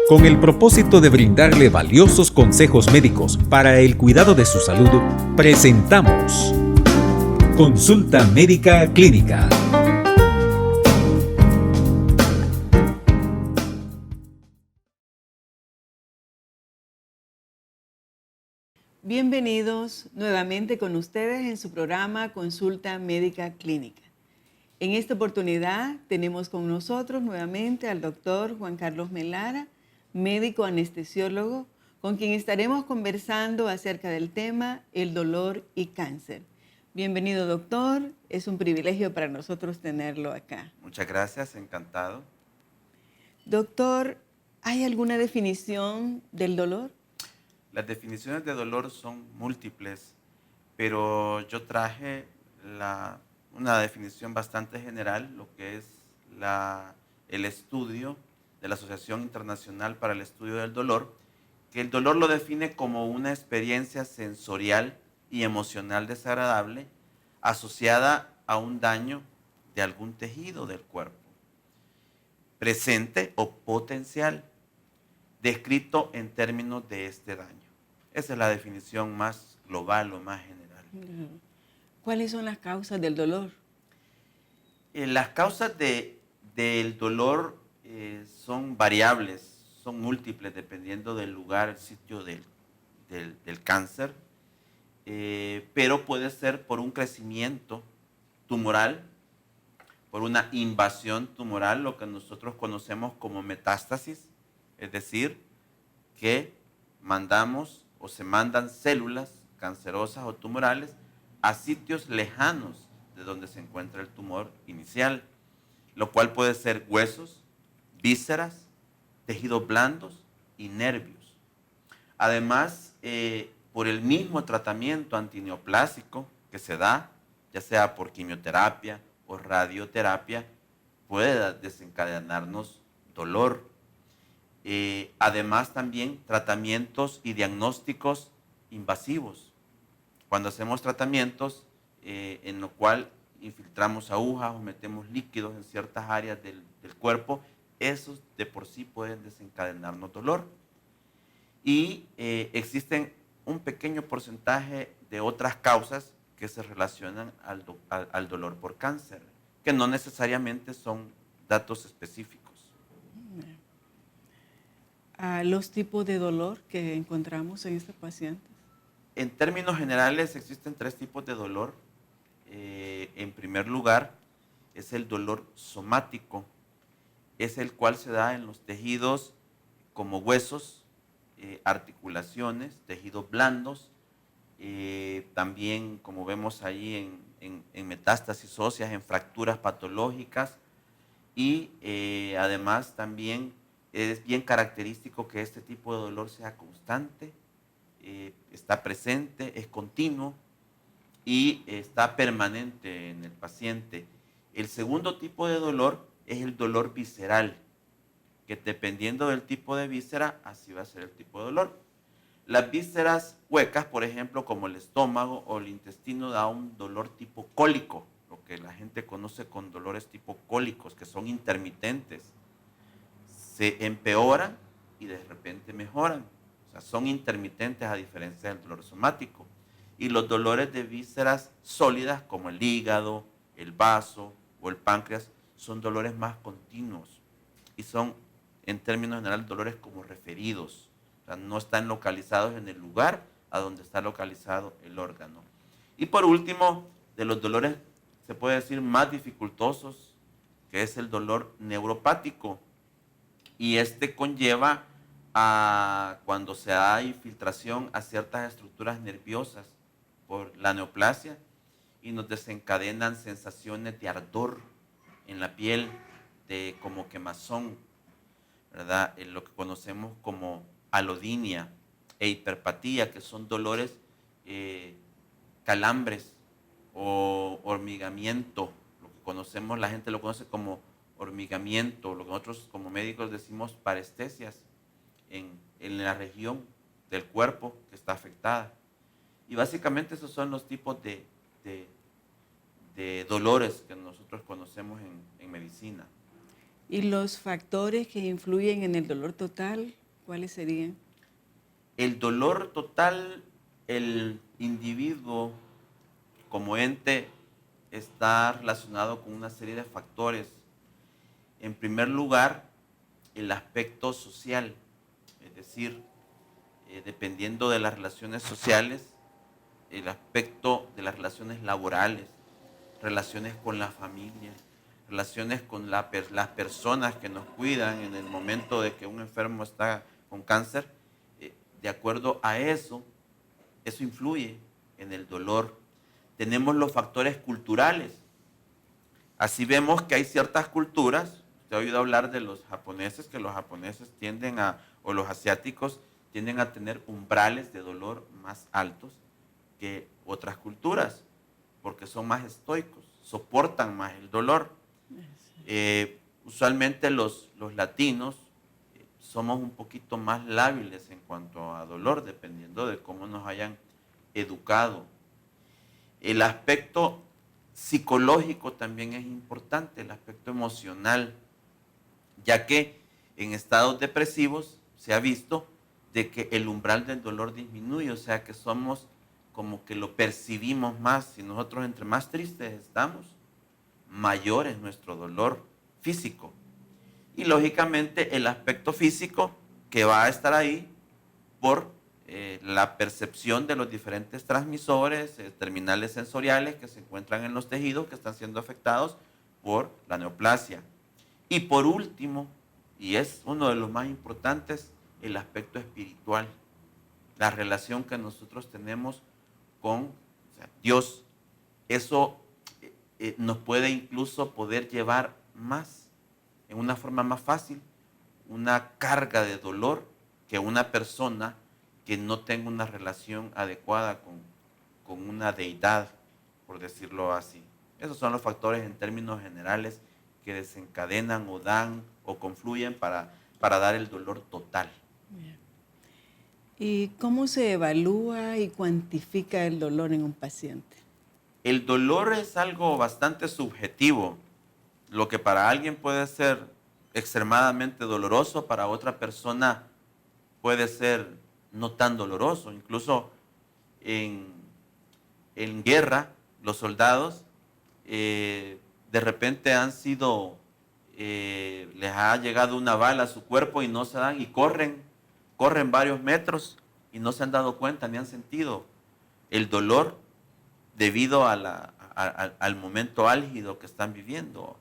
Con el propósito de brindarle valiosos consejos médicos para el cuidado de su salud, presentamos Consulta Médica Clínica. Bienvenidos nuevamente con ustedes en su programa Consulta Médica Clínica. En esta oportunidad tenemos con nosotros nuevamente al doctor Juan Carlos Melara, médico anestesiólogo, con quien estaremos conversando acerca del tema el dolor y cáncer. Bienvenido, doctor. Es un privilegio para nosotros tenerlo acá. Muchas gracias, encantado. Doctor, ¿hay alguna definición del dolor? Las definiciones de dolor son múltiples, pero yo traje una definición bastante general, lo que es el estudio de la Asociación Internacional para el Estudio del Dolor, que el dolor lo define como una experiencia sensorial y emocional desagradable asociada a un daño de algún tejido del cuerpo, presente o potencial, descrito en términos de este daño. Esa es la definición más global o más general. ¿Cuáles son las causas del dolor? Las causas del dolor son variables, son múltiples dependiendo del lugar, el sitio del cáncer, pero puede ser por un crecimiento tumoral, por una invasión tumoral, lo que nosotros conocemos como metástasis, es decir, que mandamos o se mandan células cancerosas o tumorales a sitios lejanos de donde se encuentra el tumor inicial, lo cual puede ser huesos, vísceras, tejidos blandos y nervios. Además, por el mismo tratamiento antineoplásico que se da, ya sea por quimioterapia o radioterapia, puede desencadenarnos dolor. Además también tratamientos y diagnósticos invasivos. Cuando hacemos tratamientos en lo cual infiltramos agujas o metemos líquidos en ciertas áreas del cuerpo, esos de por sí pueden desencadenarnos dolor. Y existen un pequeño porcentaje de otras causas que se relacionan al dolor por cáncer, que no necesariamente son datos específicos. Los tipos de dolor que encontramos en estos pacientes. En términos generales existen tres tipos de dolor. En primer lugar es el dolor somático, es el cual se da en los tejidos como huesos, articulaciones, tejidos blandos, también como vemos ahí en metástasis óseas, en fracturas patológicas y además también es bien característico que este tipo de dolor sea constante, está presente, es continuo y está permanente en el paciente. El segundo tipo de dolor es el dolor visceral, que dependiendo del tipo de víscera, así va a ser el tipo de dolor. Las vísceras huecas, por ejemplo, como el estómago o el intestino, da un dolor tipo cólico, lo que la gente conoce con dolores tipo cólicos, que son intermitentes. Se empeoran y de repente mejoran. O sea, son intermitentes a diferencia del dolor somático. Y los dolores de vísceras sólidas, como el hígado, el vaso o el páncreas, son dolores más continuos y son, en términos generales, dolores como referidos. O sea, no están localizados en el lugar a donde está localizado el órgano. Y por último, de los dolores, se puede decir, más dificultosos, que es el dolor neuropático. Y este conlleva a cuando se da infiltración a ciertas estructuras nerviosas por la neoplasia y nos desencadenan sensaciones de ardor en la piel, de como quemazón, ¿verdad? En lo que conocemos como alodinia e hiperpatía, que son dolores, calambres o hormigamiento, lo que conocemos, la gente lo conoce como hormigamiento, lo que nosotros como médicos decimos parestesias en la región del cuerpo que está afectada. Y básicamente esos son los tipos de dolores que nosotros conocemos en medicina. ¿Y los factores que influyen en el dolor total, cuáles serían? El dolor total, el individuo como ente está relacionado con una serie de factores. En primer lugar, el aspecto social, es decir, dependiendo de las relaciones sociales, el aspecto de las relaciones laborales, relaciones con la familia, relaciones con las personas que nos cuidan en el momento de que un enfermo está con cáncer. De acuerdo a eso, eso influye en el dolor. Tenemos los factores culturales. Así vemos que hay ciertas culturas, usted ha oído hablar de los japoneses, que los japoneses tienden a, o los asiáticos, tienden a tener umbrales de dolor más altos que otras culturas, porque son más estoicos, soportan más el dolor. Usualmente los latinos somos un poquito más lábiles en cuanto a dolor, dependiendo de cómo nos hayan educado. El aspecto psicológico también es importante, el aspecto emocional, ya que en estados depresivos se ha visto de que el umbral del dolor disminuye, o sea que somos como que lo percibimos más. Si nosotros entre más tristes estamos, mayor es nuestro dolor físico. Y lógicamente el aspecto físico que va a estar ahí por la percepción de los diferentes transmisores, terminales sensoriales que se encuentran en los tejidos que están siendo afectados por la neoplasia. Y por último, y es uno de los más importantes, el aspecto espiritual, la relación que nosotros tenemos con Dios. Eso nos puede incluso poder llevar más, en una forma más fácil, una carga de dolor que una persona que no tenga una relación adecuada con una deidad, por decirlo así. Esos son los factores en términos generales que desencadenan o dan o confluyen para dar el dolor total. ¿Y cómo se evalúa y cuantifica el dolor en un paciente? El dolor es algo bastante subjetivo. Lo que para alguien puede ser extremadamente doloroso, para otra persona puede ser no tan doloroso. Incluso en guerra, los soldados de repente han sido, les ha llegado una bala a su cuerpo y no se dan, y corren varios metros y no se han dado cuenta ni han sentido el dolor debido al momento álgido que están viviendo.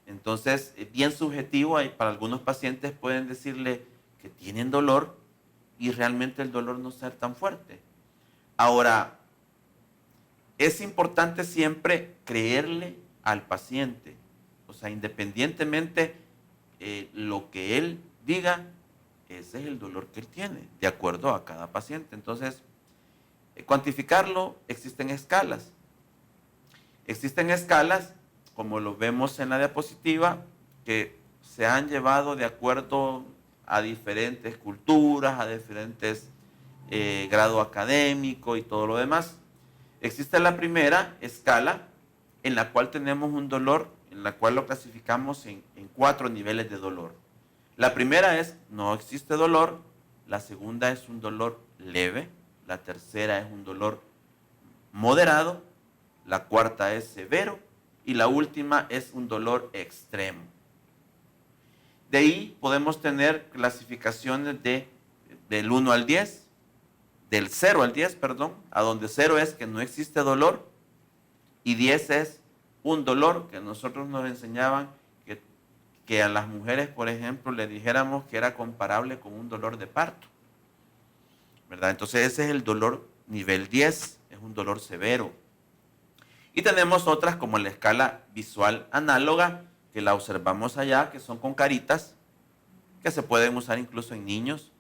Entonces, bien subjetivo, para algunos pacientes pueden decirle que tienen dolor y realmente el dolor no ser tan fuerte. Ahora, es importante siempre creerle al paciente, o sea, independientemente lo que él diga, ese es el dolor que él tiene, de acuerdo a cada paciente. Entonces, cuantificarlo, existen escalas. Existen escalas, como lo vemos en la diapositiva, que se han llevado de acuerdo a diferentes culturas, a diferentes grado académico y todo lo demás. Existe la primera escala, en la cual tenemos un dolor, en la cual lo clasificamos en 4 niveles de dolor. La primera es, no existe dolor. La segunda es un dolor leve. La tercera es un dolor moderado. La cuarta es severo. Y la última es un dolor extremo. De ahí podemos tener clasificaciones del 1 al 10, del 0 al 10, perdón, a donde 0 es que no existe dolor y 10 es un dolor que nosotros nos enseñaban que a las mujeres, por ejemplo, le dijéramos que era comparable con un dolor de parto, ¿verdad? Entonces ese es el dolor nivel 10, es un dolor severo. Y tenemos otras como la escala visual análoga, que la observamos allá, que son con caritas, que se pueden usar incluso en niños,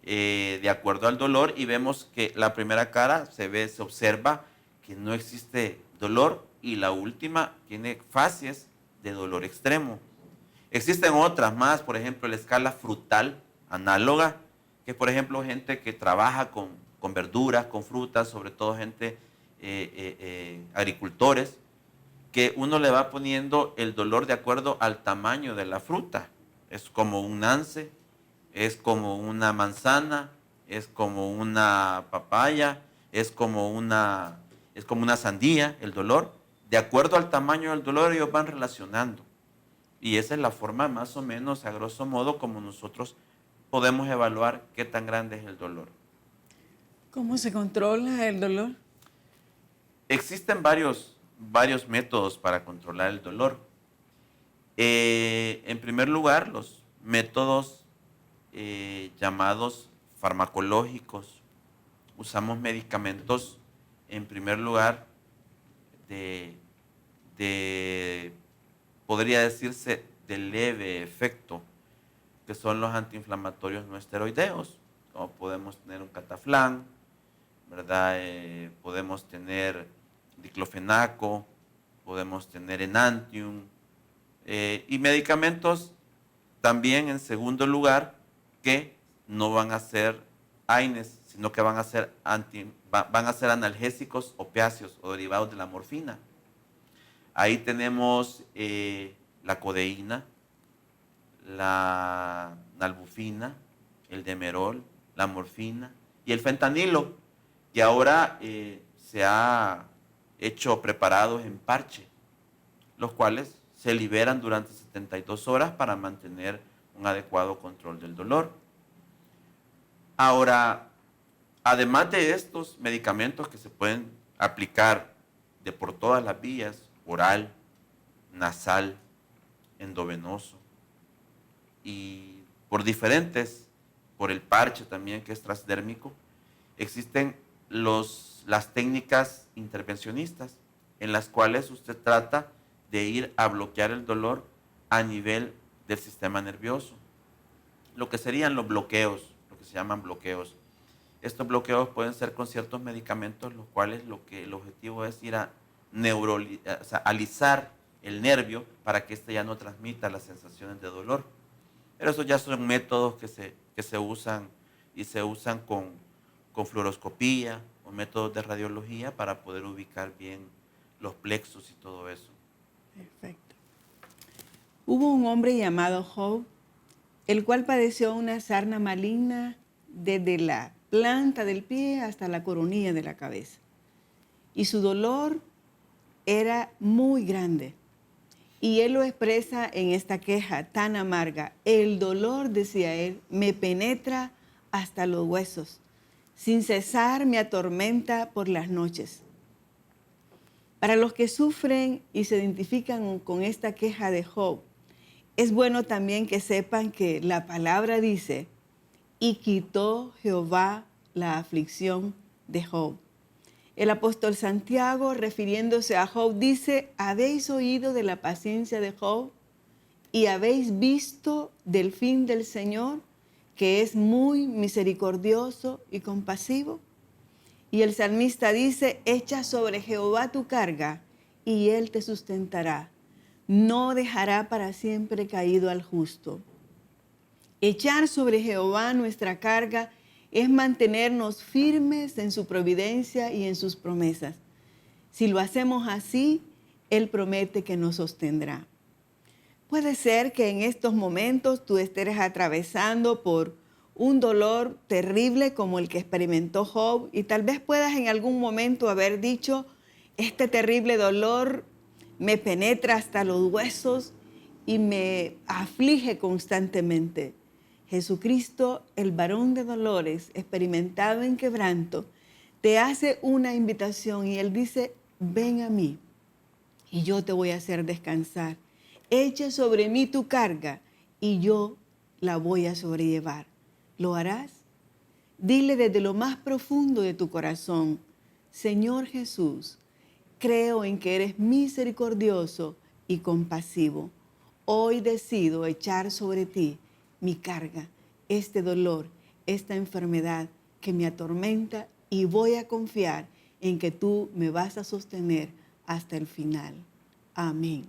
de acuerdo al dolor, y vemos que la primera cara se observa que no existe dolor, y la última tiene fases de dolor extremo. Existen otras más, por ejemplo, la escala frutal análoga, que es, por ejemplo, gente que trabaja con verduras, con frutas, sobre todo gente, agricultores, que uno le va poniendo el dolor de acuerdo al tamaño de la fruta. Es como un nance, es como una manzana, es como una papaya, es como una sandía, el dolor. De acuerdo al tamaño del dolor, ellos van relacionando. Y esa es la forma más o menos, a grosso modo, como nosotros podemos evaluar qué tan grande es el dolor. ¿Cómo se controla el dolor? Existen varios métodos para controlar el dolor. En primer lugar, los métodos llamados farmacológicos. Usamos medicamentos, en primer lugar, podría decirse, de leve efecto, que son los antiinflamatorios no esteroideos, como podemos tener un cataflán, ¿verdad? Podemos tener diclofenaco, podemos tener enantium, y medicamentos también, en segundo lugar, que no van a ser AINES, sino que van a ser analgésicos opiáceos o derivados de la morfina. Ahí tenemos la codeína, la nalbufina, el demerol, la morfina y el fentanilo, que ahora se ha hecho preparados en parche, los cuales se liberan durante 72 horas para mantener un adecuado control del dolor. Ahora, además de estos medicamentos que se pueden aplicar por todas las vías, oral, nasal, endovenoso, y por el parche también, que es transdérmico, existen las técnicas intervencionistas, en las cuales usted trata de ir a bloquear el dolor a nivel del sistema nervioso. Lo que serían los bloqueos, lo que se llaman bloqueos. Estos bloqueos pueden ser con ciertos medicamentos, los cuales el objetivo es ir a alisar el nervio para que éste ya no transmita las sensaciones de dolor. Pero esos ya son métodos que se usan, y se usan con fluoroscopía o métodos de radiología para poder ubicar bien los plexos y todo eso. Perfecto. Hubo un hombre llamado Job, el cual padeció una sarna maligna desde la planta del pie hasta la coronilla de la cabeza. Y su dolor era muy grande. Y él lo expresa en esta queja tan amarga. El dolor, decía él, me penetra hasta los huesos. Sin cesar me atormenta por las noches. Para los que sufren y se identifican con esta queja de Job, es bueno también que sepan que la palabra dice, y quitó Jehová la aflicción de Job. El apóstol Santiago, refiriéndose a Job, dice, ¿habéis oído de la paciencia de Job y habéis visto del fin del Señor, que es muy misericordioso y compasivo? Y el salmista dice, echa sobre Jehová tu carga y él te sustentará. No dejará para siempre caído al justo. Echar sobre Jehová nuestra carga es mantenernos firmes en su providencia y en sus promesas. Si lo hacemos así, Él promete que nos sostendrá. Puede ser que en estos momentos tú estés atravesando por un dolor terrible como el que experimentó Job, y tal vez puedas en algún momento haber dicho, este terrible dolor me penetra hasta los huesos y me aflige constantemente. Jesucristo, el varón de dolores, experimentado en quebranto, te hace una invitación y Él dice, ven a mí y yo te voy a hacer descansar. Echa sobre mí tu carga y yo la voy a sobrellevar. ¿Lo harás? Dile desde lo más profundo de tu corazón, Señor Jesús, creo en que eres misericordioso y compasivo. Hoy decido echar sobre ti mi carga, este dolor, esta enfermedad que me atormenta, y voy a confiar en que tú me vas a sostener hasta el final. Amén.